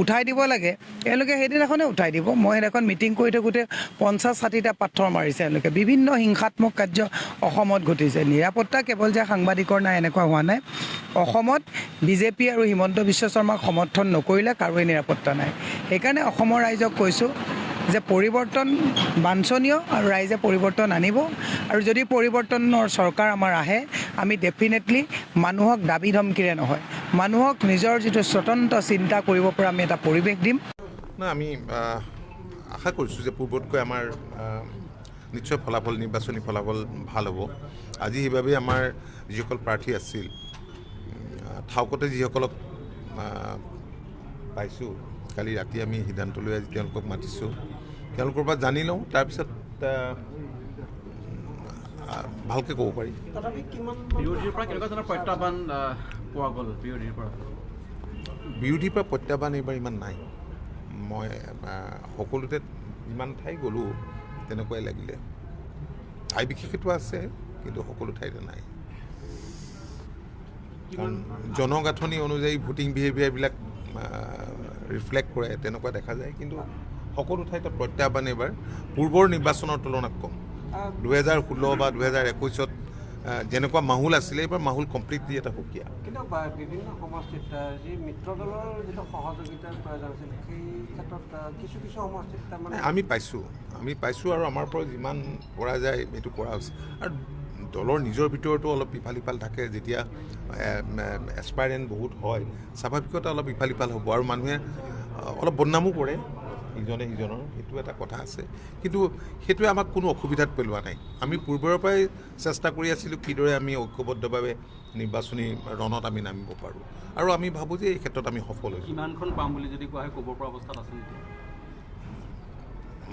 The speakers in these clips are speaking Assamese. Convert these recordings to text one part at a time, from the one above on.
উঠাই দিব লাগে এওঁলোকে সেইদিনাখনে উঠাই দিব। মই সেইদিনাখন মিটিং কৰি থাকোঁতে 50-60টা পাথৰ মাৰিছে এওঁলোকে। বিভিন্ন হিংসাত্মক কাৰ্য অসমত ঘটিছে। নিৰাপত্তা কেৱল যে সাংবাদিকৰ নাই এনেকুৱা হোৱা নাই। অসমত বিজেপি আৰু হিমন্ত বিশ্ব শৰ্মাক সমৰ্থন নকৰিলে কাৰোৱে নিৰাপত্তা নাই। সেইকাৰণে অসমৰ ৰাইজক কৈছোঁ যে পৰিৱৰ্তন বাঞ্ছনীয় আৰু ৰাইজে পৰিৱৰ্তন আনিব। আৰু যদি পৰিৱৰ্তনৰ চৰকাৰ আমাৰ আহে আমি ডেফিনেটলি মানুহক দাবী ধমকিৰে নহয়, মানুহক নিজৰ যিটো স্বতন্ত্ৰ চিন্তা কৰিব পৰা আমি এটা পৰিৱেশ দিম। না আমি আশা কৰিছোঁ যে পূৰ্বতকৈ আমাৰ নিশ্চয় ফলাফল নিৰ্বাচনী ফলাফল ভাল হ'ব। আজি সেইবাবেই আমাৰ যিসকল প্ৰাৰ্থী আছিল ঠাউকতে যিসকলক পাইছোঁ, কালি ৰাতি আমি সিদ্ধান্ত লৈ আজি তেওঁলোকক মাতিছোঁ। তেওঁলোকৰ পৰা জানি লওঁ, তাৰপিছত ভালকৈ ক'ব পাৰি। বিৰোধীৰ পৰা প্ৰত্যাহ্বান এইবাৰ ইমান নাই। মই সকলোতে যিমান ঠাই গ'লোঁ তেনেকুৱাই লাগিলে। ঠাই বিশেষেতো আছে কিন্তু সকলো ঠাইতে নাই। কাৰণ জনগাঁথনি অনুযায়ী ভোটিং বিহেভিয়াৰবিলাক ৰিফ্লেক্ট কৰে, তেনেকুৱা দেখা যায়। কিন্তু সকলো ঠাইতে প্ৰত্যাহ্বান এইবাৰ পূৰ্বৰ নিৰ্বাচনৰ তুলনাত কম। 2016 বা 2021 যেনেকুৱা মাহুল আছিলে এইবাৰ মাহুল কমপ্লিটলি এটা সুকীয়া। কিন্তু বিভিন্ন সমষ্টিত যি মিত্ৰ দলৰ যিটো সহযোগিতাৰ প্ৰয়োজন আছিল সেই ক্ষেত্ৰত কিছু সমষ্টিত তাৰমানে আমি পাইছোঁ আৰু আমাৰ পৰা যিমান কৰা যায় এইটো কৰা হৈছে। আৰু দলৰ নিজৰ ভিতৰতো অলপ ইফাল সিফাল থাকে। যেতিয়া এছপাইৰেণ্ট বহুত হয় স্বাভাৱিকতে অলপ ইফাল সিফাল হ'ব আৰু মানুহে অলপ বদনামো কৰে ইজনে সিজনৰ, সেইটো এটা কথা আছে। কিন্তু সেইটোৱে আমাক কোনো অসুবিধাত পেলোৱা নাই। আমি পূৰ্বৰে পৰাই চেষ্টা কৰি আছিলোঁ কিদৰে আমি ঐক্যবদ্ধভাৱে নিৰ্বাচনী ৰণত আমি নামিব পাৰোঁ, আৰু আমি ভাবোঁ যে এই ক্ষেত্ৰত আমি সফল হৈছোঁ। কিমানখন পাম বুলি যদি কোৱা হয় ক'ব পৰা অৱস্থাত আছে নেকি?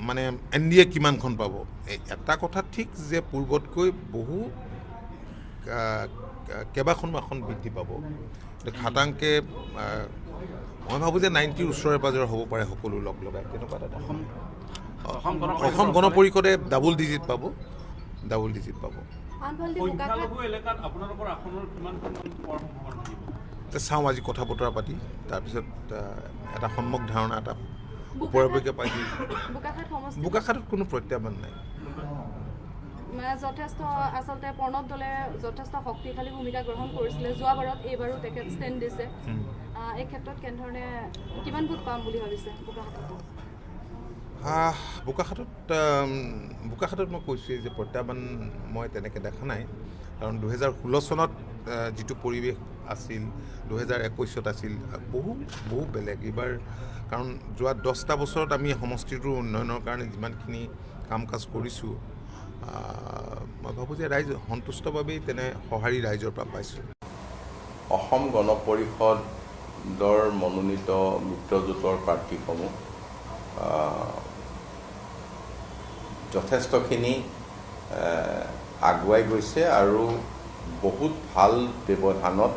মানে NDA কিমানখন পাব? এটা কথা ঠিক যে পূৰ্বতকৈ বহু কেইবাখনো আসন বৃদ্ধি পাব। খাটাংকে মই ভাবোঁ যে 90ৰ ওচৰে পাজৰে হ'ব পাৰে সকলো লগ লগাই। তেনেকুৱা এটা অসম গণ পৰিষদে ডাবল ডিজিট পাব। চাওঁ আজি কথা বতৰা পাতি তাৰপিছত এটা সম্যক ধাৰণা এটা ওপৰেপৰিকৈ পাইছোঁ। বোকাখাতত কোনো প্ৰত্যাহ্বান নাই। যথেষ্ট আচলতে প্ৰণৱ দলে যথেষ্ট শক্তিশালী ভূমিকা গ্ৰহণ কৰিছিলে যোৱাবাৰত, এইবাৰো তেখেত ষ্টেণ্ড দিছে। এই ক্ষেত্ৰত কেনেধৰণে কিমান ভোট পাম বুলি ভাবিছে বোকাখাতত মই কৈছোঁৱেই যে প্ৰত্যাহ্বান মই তেনেকৈ দেখা নাই। কাৰণ 2016 চনত যিটো পৰিৱেশ আছিল 2021 আছিল বহু বেলেগ এইবাৰ। কাৰণ যোৱা 10টা বছৰত আমি সমষ্টিটোৰ উন্নয়নৰ কাৰণে যিমানখিনি কাম কাজ কৰিছোঁ মই ভাবোঁ যে ৰাইজ সন্তুষ্টভাৱেই তেনে সঁহাৰি ৰাইজৰ পৰা পাইছোঁ। অসম গণ পৰিষদৰ মনোনীত মিত্ৰজোঁটৰ প্ৰাৰ্থীসমূহ যথেষ্টখিনি আগুৱাই গৈছে আৰু বহুত ভাল ব্যৱধানত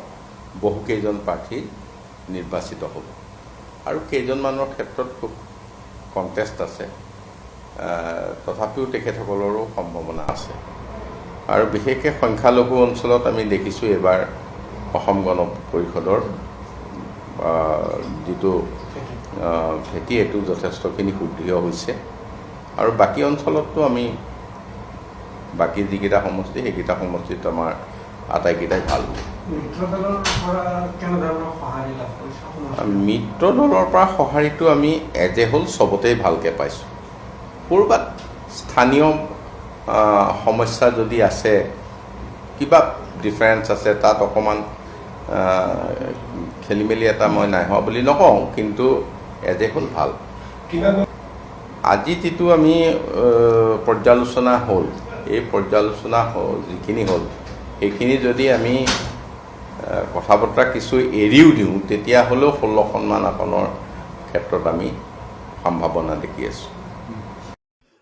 বহুকেইজন প্ৰাৰ্থী নিৰ্বাচিত হ'ব। আৰু কেইজনমানৰ ক্ষেত্ৰত খুব কণ্টেষ্ট আছে, তথাপিও তেখেতসকলৰো সম্ভাৱনা আছে। আৰু বিশেষকৈ সংখ্যালঘু অঞ্চলত আমি দেখিছোঁ এইবাৰ অসম গণ পৰিষদৰ যিটো ভেটি এইটো যথেষ্টখিনি সুদৃঢ় হৈছে। আৰু বাকী অঞ্চলততো আমি বাকী যিকেইটা সমষ্টি সেইকেইটা সমষ্টিত আমাৰ আটাইকেইটাই ভাল। মিত্ৰ দলৰ পৰা সঁহাৰিটো আমি এজ এ হোল চবতেই ভালকৈ পাইছোঁ। ক'ৰবাত স্থানীয় সমস্যা যদি আছে, কিবা ডিফাৰেঞ্চ আছে, তাত অকণমান খেলি মেলি এটা মই নাই হোৱা বুলি নকওঁ, কিন্তু এজ এ হোল ভাল। আজি যিটো আমি পৰ্যালোচনা হ'ল, এই পৰ্যালোচনা যিখিনি হ'ল সেইখিনি যদি আমি কথা বতৰা কিছু এৰিও দিওঁ তেতিয়াহ'লেও 16খনমান আসনৰ ক্ষেত্ৰত আমি সম্ভাৱনা দেখি আছোঁ।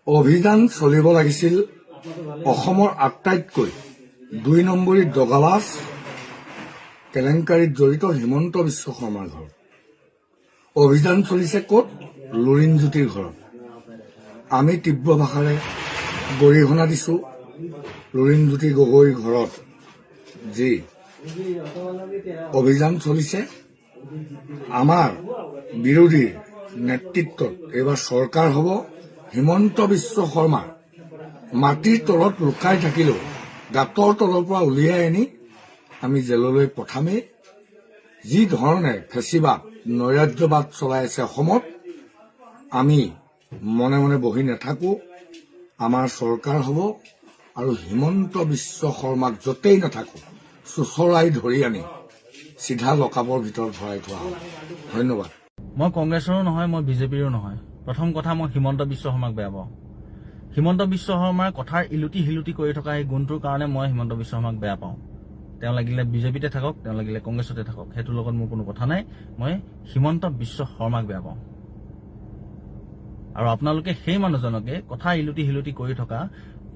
অভিযান চলিব লাগিছিল অসমৰ আটাইতকৈ 2 নম্বৰী দগাবাজ কেলেংকাৰীত জড়িত হিমন্ত বিশ্ব শৰ্মাৰ ঘৰত। অভিযান চলিছে ক'ত? লুৰিণজ্যোতিৰ ঘৰত। আমি তীব্ৰ ভাষাৰে গৰিহণা দিছোঁ লুৰিণজ্যোতি গগৈৰ ঘৰত যি অভিযান চলিছে। আমাৰ বিৰোধীৰ নেতৃত্বত এইবাৰ চৰকাৰ হ'ব। হিমন্ত বিশ্ব শৰ্মা মাটিৰ তলত লুকাই থাকিলেও গাঁতৰ তলৰ পৰা উলিয়াই আনি আমি জেললৈ পঠামেই। যি ধৰণে ফেচিবাদ নৈৰাজ্যবাদ চলাই আছে অসমত, আমি মনে মনে বহি নাথাকো। আমাৰ চৰকাৰ হ'ব আৰু হিমন্ত বিশ্ব শৰ্মাক য'তেই নাথাকো চোচৰাই ধৰি আনি চিধা লকাপৰ ভিতৰত ভৰাই থোৱা হ'ব। ধন্যবাদ। মই কংগ্ৰেছৰো নহয়, মই বিজেপিৰো নহয়। প্ৰথম কথা, মই হিমন্ত বিশ্ব শৰ্মাক বেয়া পাওঁ। হিমন্ত বিশ্ব শৰ্মাৰ কথাৰ ইলুটি শিলুটি কৰি থকা এই গুণটোৰ কাৰণে মই হিমন্ত বিশ্ব শৰ্মাক বেয়া পাওঁ। তেওঁ লাগিলে বিজেপিতে থাকক, তেওঁ লাগিলে কংগ্ৰেছতে থাকক, সেইটোৰ লগত মোৰ কোনো কথা নাই। মই হিমন্ত বিশ্ব শৰ্মাক বেয়া পাওঁ। আৰু আপোনালোকে সেই মানুহজনকে কথা ইলুটি শিলুটি কৰি থকা,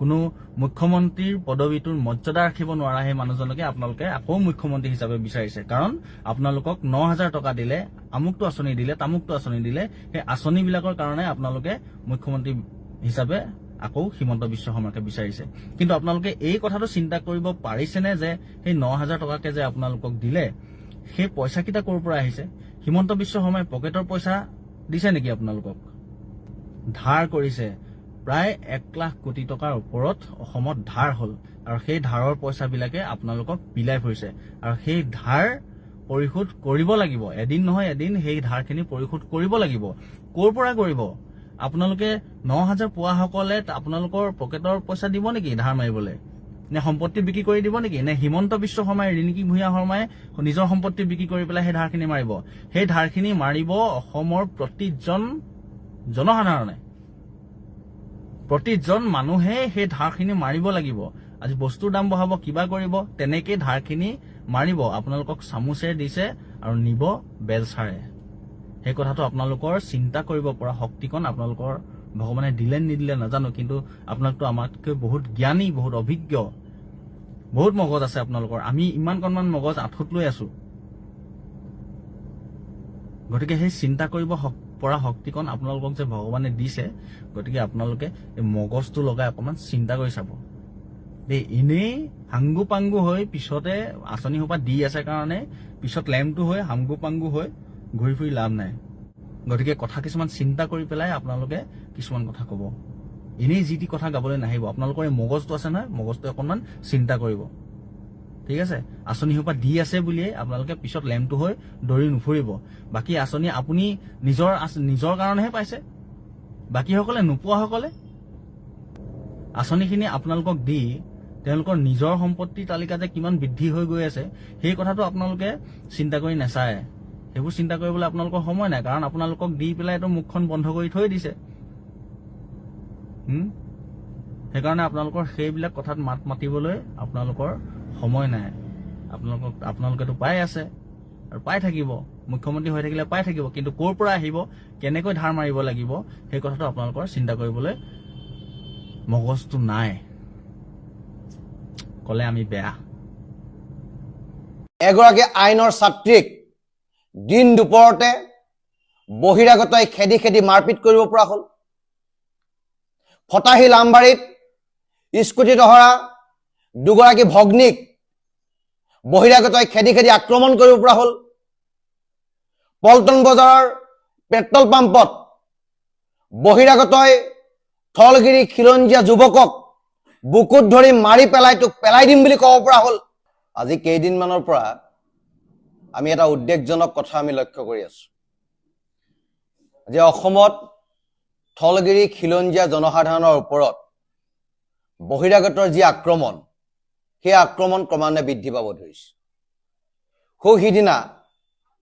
কোনো মুখ্যমন্ত্ৰীৰ পদবীটোৰ মৰ্যাদা ৰাখিব নোৱাৰা সেই মানুহজনকে আপোনালোকে আকৌ মুখ্যমন্ত্ৰী হিচাপে বিচাৰিছে। কাৰণ আপোনালোকক 9,000 টকা দিলে, আমুকটো আঁচনি দিলে, তামুকটো আঁচনি দিলে, সেই আঁচনিবিলাকৰ কাৰণে আপোনালোকে মুখ্যমন্ত্ৰী হিচাপে আকৌ হিমন্ত বিশ্ব শৰ্মাকে বিচাৰিছে। কিন্তু আপোনালোকে এই কথাটো চিন্তা কৰিব পাৰিছেনে যে সেই 9,000 টকাকে যে আপোনালোকক দিলে, সেই পইচাকেইটা ক'ৰ পৰা আহিছে? হিমন্ত বিশ্ব শৰ্মাই পকেটৰ পইচা দিছে নেকি আপোনালোকক? ধাৰ কৰিছে। প্ৰায় 1 লাখ কোটি টকাৰ ওপৰত অসমত ধাৰ হ'ল, আৰু সেই ধাৰৰ পইচাবিলাকে আপোনালোকক বিলাই ফুৰিছে। আৰু সেই ধাৰ পৰিশোধ কৰিব লাগিব, এদিন নহয় এদিন সেই ধাৰখিনি পৰিশোধ কৰিব লাগিব। ক'ৰ পৰা কৰিব? আপোনালোকে 9,000 পোৱাসকলে আপোনালোকৰ পকেটৰ পইচা দিব নেকি ধাৰ মাৰিবলৈ? নে সম্পত্তি বিক্ৰী কৰি দিব নেকি? নে হিমন্ত বিশ্ব শৰ্মাই, ৰিণিকী ভূঞা শৰ্মাই নিজৰ সম্পত্তি বিক্ৰী কৰি পেলাই সেই ধাৰখিনি মাৰিব? সেই ধাৰখিনি মাৰিব অসমৰ প্ৰতিজন জনসাধাৰণে, প্ৰতিজন মানুহে সেই ধাৰখিনি মাৰিব লাগিব। আজি বস্তুৰ দাম বঢ়াব, কিবা কৰিব, তেনেকে ধাৰখিনি মাৰিব। আপোনালোকক চামুচেৰে দিছে আৰু নিব বেলচাৰে। সেই কথাটো আপোনালোকৰ চিন্তা কৰিব পৰা শক্তিকণ আপোনালোকৰ ভগৱানে দিলে নিদিলে নাজানো, কিন্তু আপোনালোকতো আমাতকৈ বহুত জ্ঞানী, বহুত অভিজ্ঞ, বহুত মগজ আছে আপোনালোকৰ। আমি ইমানকণমান মগজ আঁঠুত লৈ আছো। গতিকে সেই চিন্তা কৰিব পৰা শক্তিকণ আপোনালোকক যে ভগৱানে দিছে, গতিকে আপোনালোকে এই মগজটো লগাই অকণমান চিন্তা কৰি চাব। এনেই হাংগু পাংগু হৈ পিছতে আঁচনি সোপা দি আছে কাৰণে পিছত লেমটো হৈ হাংগু পাংগু হৈ ঘূৰি ফুৰি লাভ নাই। গতিকে কথা কিছুমান চিন্তা কৰি পেলাই আপোনালোকে কিছুমান কথা ক'ব। এনেই যি টি কথা গাবলৈ নাহিব। আপোনালোকৰ এই মগজটো আছে নহয়, মগজটো অকণমান চিন্তা কৰিব, ঠিক আছে? আঁচনি সোপা দি আছে বুলিয়ে আপোনালোকে পিছত লেমটো হৈ দৌৰি নুফুৰিব। বাকী আঁচনি আপুনি নিজৰ কাৰণেহে পাইছে, বাকীসকলে নোপোৱাসকলে আঁচনিখিনি আপোনালোকক দি তেওঁলোকৰ নিজৰ সম্পত্তিৰ তালিকা যে কিমান বৃদ্ধি হৈ গৈ আছে, সেই কথাটো আপোনালোকে চিন্তা কৰি নাচায়। সেইবোৰ চিন্তা কৰিবলৈ আপোনালোকৰ সময় নাই, কাৰণ আপোনালোকক দি পেলাই এইটো মুখখন বন্ধ কৰি থৈ দিছে। সেইকাৰণে আপোনালোকৰ সেইবিলাক কথাত মাত মাতিবলৈ আপোনালোকৰ সময় নাই। আপোনালোকেতো পাই আছে আৰু পাই থাকিব, মুখ্যমন্ত্ৰী হৈ থাকিলে পাই থাকিব, কিন্তু ক'ৰ পৰা আহিব, কেনেকৈ ধাৰ মাৰিব লাগিব, সেই কথাটো আপোনালোকৰ চিন্তা কৰিবলৈ মগজটো নাই। ক'লে আমি বেয়া। এগৰাকী আইনৰ ছাত্ৰীক দিন দুপৰতে বহিৰাগতই খেদি খেদি মাৰপিট কৰিব পৰা হ'ল। ফটাহিল আমবাৰীত স্কুটিত অহা দুগৰাকী ভগ্নীক বহিৰাগতই খেদি খেদি আক্ৰমণ কৰিব পৰা হ'ল। পল্টন বজাৰৰ পেট্ৰল পাম্পত বহিৰাগতই থলগিৰি খিলঞ্জীয়া যুৱকক বুকুত ধৰি মাৰি পেলাই তোক পেলাই দিম বুলি ক'ব পৰা হ'ল। আজি কেইদিনমানৰ পৰা আমি এটা উদ্বেগজনক কথা আমি লক্ষ্য কৰি আছো যে অসমত থলগিৰি খিলঞ্জীয়া জনসাধাৰণৰ ওপৰত বহিৰাগতৰ যি আক্ৰমণ, সেই আক্ৰমণ ক্ৰমান্বয়ে বৃদ্ধি পাব ধৰিছে। সিদিনা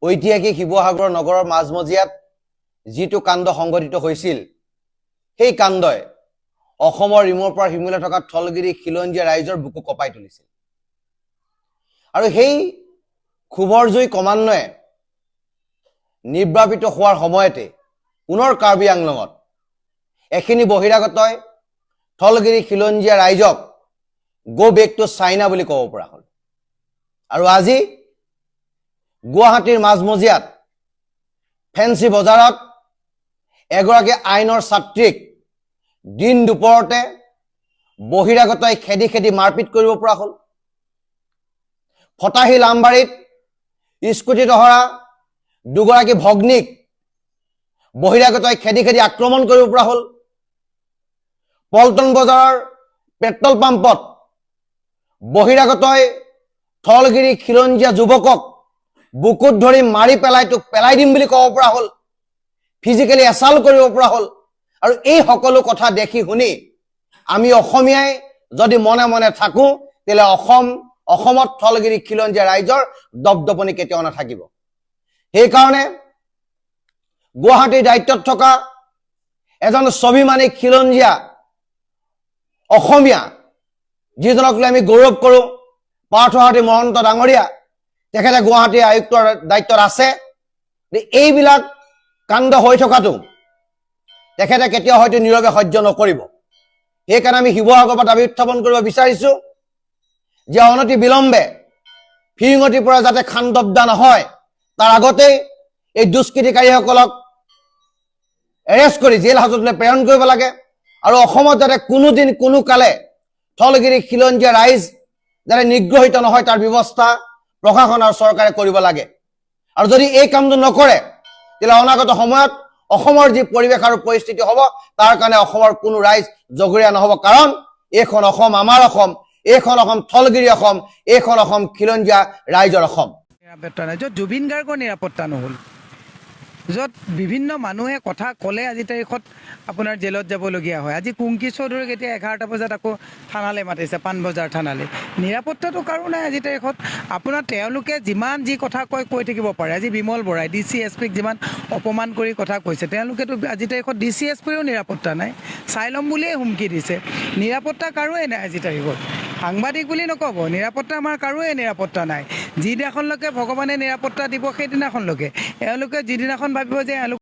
ঐতিহাসিক শিৱসাগৰ নগৰৰ মাজমজিয়াত যিটো কাণ্ড সংঘটিত হৈছিল, সেই কাণ্ডই অসমৰ ৰিমৰ পৰা সিমূলে থকা থলগিৰি খিলঞ্জীয়া ৰাইজৰ বুকু কঁপাই তুলিছিল। আৰু সেই ক্ষোভৰ জুই ক্ৰমান্বয়ে নিৰ্বাপিত হোৱাৰ সময়তে পুনৰ কাৰ্বি আংলঙত এখিনি বহিৰাগতই থলগিৰি খিলঞ্জীয়া ৰাইজক গো বেক টু চাইনা বুলি ক'ব পৰা হ'ল। আৰু আজি গুৱাহাটীৰ মাজমজিয়াত ফেন্সি বজাৰত এগৰাকী আইনৰ ছাত্ৰীক দিন দুপৰতে বহিৰাগতই খেদি খেদি মাৰপিট কৰিব পৰা হ'ল। ফটাহিল আমবাৰীত স্কুটিত অহা দুগৰাকী ভগ্নীক বহিৰাগতই খেদি খেদি আক্ৰমণ কৰিব পৰা হ'ল। পল্টন বজাৰৰ পেট্ৰল পাম্পত বহিৰাগতই থলগিৰি খিলঞ্জীয়া যুৱকক বুকুত ধৰি মাৰি পেলাই তোক পেলাই দিম বুলি ক'ব পৰা হ'ল, ফিজিকেলি এছাল্ট কৰিব পৰা হ'ল। আৰু এই সকলো কথা দেখি শুনি আমি অসমীয়াই যদি মনে মনে থাকোঁ, তেতিয়াহ'লে অসমত থলগিৰি খিলঞ্জীয়া ৰাইজৰ দপদপনি কেতিয়াও নাথাকিব। সেইকাৰণে গুৱাহাটীৰ দায়িত্বত থকা এজন স্বাভিমানী খিলঞ্জীয়া অসমীয়া, যিজনক লৈ আমি গৌৰৱ কৰোঁ, পাৰ্থসাৰথী মহন্ত ডাঙৰীয়া, তেখেতে গুৱাহাটী আয়ুক্তৰ দায়িত্বত আছে। এইবিলাক কাণ্ড হৈ থকাটো তেখেতে কেতিয়াও হয়তো নীৰৱে সহ্য নকৰিব। সেইকাৰণে আমি শিৱসাগৰৰ পৰা দাবী উত্থাপন কৰিব বিচাৰিছোঁ যে অনতি বিলম্বে ফিৰিঙতিৰ পৰা যাতে খান্দবদা নহয়, তাৰ আগতেই এই দুষ্কৃতিকাৰীসকলক এৰেষ্ট কৰি জেল হাজতলৈ প্ৰেৰণ কৰিব লাগে। আৰু অসমত যাতে কোনোদিন কোনো কালে থলগিৰি খিলঞ্জীয়া ৰাইজ যাতে নিগ্ৰহিত নহয়, তাৰ ব্যৱস্থা প্ৰশাসন আৰু চৰকাৰে কৰিব লাগে। আৰু যদি এই কামটো নকৰে, তেতিয়াহ'লে অনাগত সময়ত অসমৰ যি পৰিৱেশ আৰু পৰিস্থিতি হ'ব, তাৰ কাৰণে অসমৰ কোনো ৰাইজ জগৰীয়া নহ'ব। কাৰণ এইখন অসম আমাৰ অসম, এইখন অসম থলগিৰি অসম, এইখন অসম খিলঞ্জীয়া ৰাইজৰ অসম। নিৰাপত্তা নাই, য'ত জুবিন গাৰ্গৰ নিৰাপত্তা নহ'ল, য'ত বিভিন্ন মানুহে কথা ক'লে আজি তাৰিখত আপোনাৰ জেলত যাবলগীয়া হয়। আজি কুংকি চৌধুৰীক এতিয়া 11টা বজাত আকৌ থানালৈ মাতিছে, পাণবজাৰ থানালৈ। নিৰাপত্তাটো কাৰো নাই আজি তাৰিখত। আপোনাৰ তেওঁলোকে যিমান যি কথা কৈ থাকিব পাৰে। আজি বিমল বৰাই DCSPক যিমান অপমান কৰি কথা কৈছে, তেওঁলোকেতো আজি তাৰিখত DCSPৰো নিৰাপত্তা নাই, চাই ল'ম বুলিয়ে হুমকি দিছে। নিৰাপত্তা কাৰোৱে নাই আজি তাৰিখত। সাংবাদিক বুলি নক'ব, নিৰাপত্তা আমাৰ কাৰোৱে নিৰাপত্তা নাই। যিদিনাখনলৈকে ভগৱানে নিৰাপত্তা দিব সেইদিনাখনলৈকে, এওঁলোকে যিদিনাখন ভাবিব যে এওঁলোক